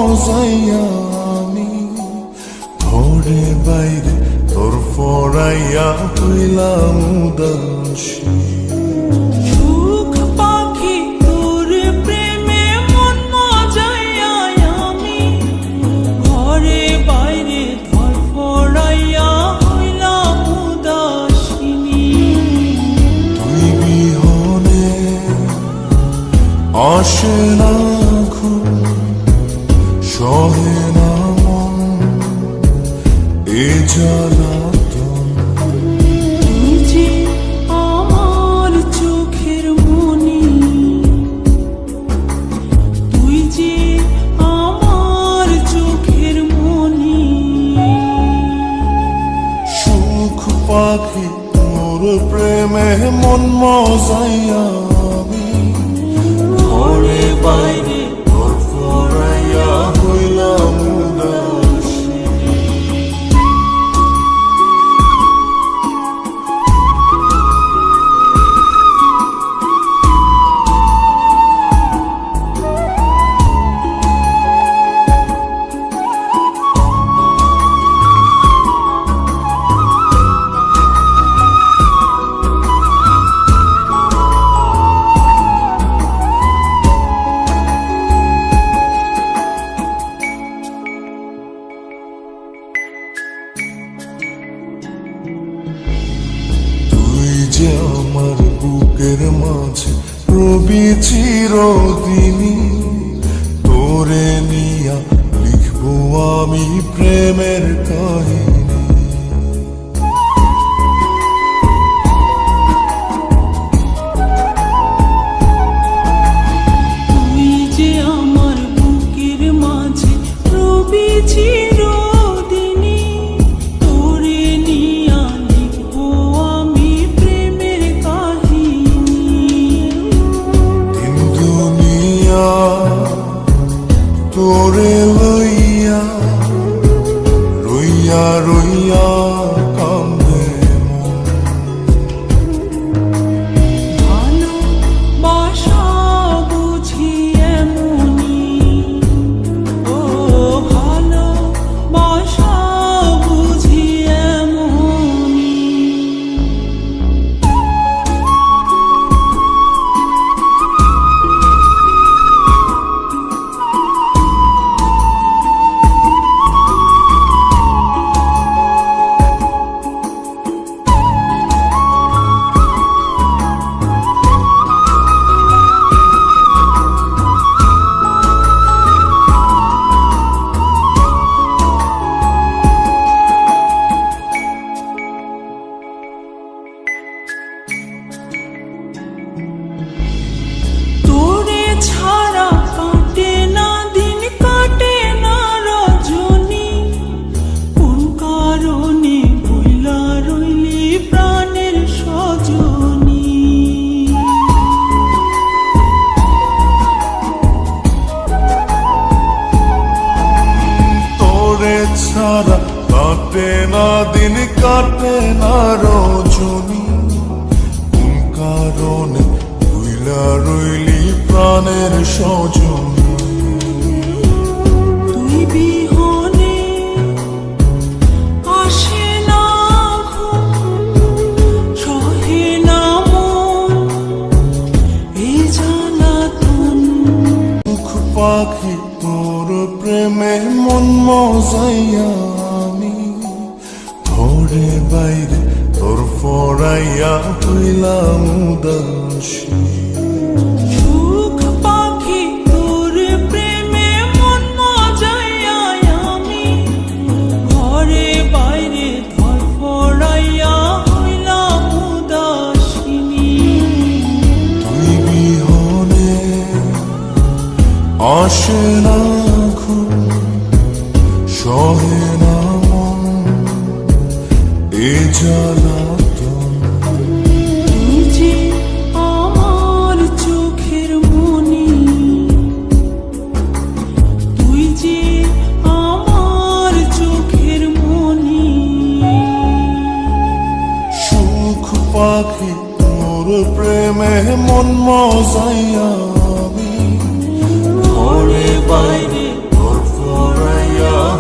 মজাইয়া আমি ঘরে বাইরে তোর ফরাইয়া হইলাম উদাসী। সুখ পাখি তোর প্রেমে মন মজাইয়া আমি ঘরে বাইরে ধর ফরাইয়া হইলাম উদাসিনী। তুই বিহনে আসে না ঘুম, সহে না মন এ জ্বালাতন। তুই যে আমার চোখের মনি, তুই যে আমার চোখের মনি। সুখ পাখি তোর প্রেমে মন মজাইয়া আমি ঘরে বাইরে তোর ফরাইয়া হইলাম উদাসী। তুই যে আমার বুকের মাঝে রবি চিরদিনই, তোরে নিয়া লিখবো আমি প্রেমের কাহিনী। তুই যে আমার বুকের মাঝে রবি চিরদিনই, তোরে নিয়া লিখবো আমি প্রেমের কাহিনী। দিন দুনিয়া তোরে লইয়া রইয়া রইয়া কান্দে মন। ভালোবাসা বুঝি এমনি, ও ভালোবাসা বুঝি এমনি। তোরে ছাড়া কাটে না দিন, কাটে না রজনী। কোন কারণে ভুইলা রইলি প্রাণের সজনী। তোরে ছাড়া কাটে না দিন, কাটে না রজনী। কোন কারণে ভুইলা রইলি প্রাণের সজনী। তুই বিহনে আসে না ঘুম, সহে না মন এই জ্বালাতন। সুখ পাখি তোর প্রেমে মন মজাইয়া আমি ঘরে বাইরে তোর ফরাইয়া হইলাম উদাসী। সুখ পাখি তোর প্রেমে মন মজাইয়া আমি ঘরে বাইরে ধর ফরাইয়া হইলাম উদাসিনী। তুই বিহনে আসে না ঘুম, সহে না মন এ জ্বালাতন। তুই যে আমার চোখের মনি, তুই যে আমার চোখের মনি। সুখ পাখি তোর প্রেমে মন মজাইয়া আমি ঘরে বাইরে তোর দিয়া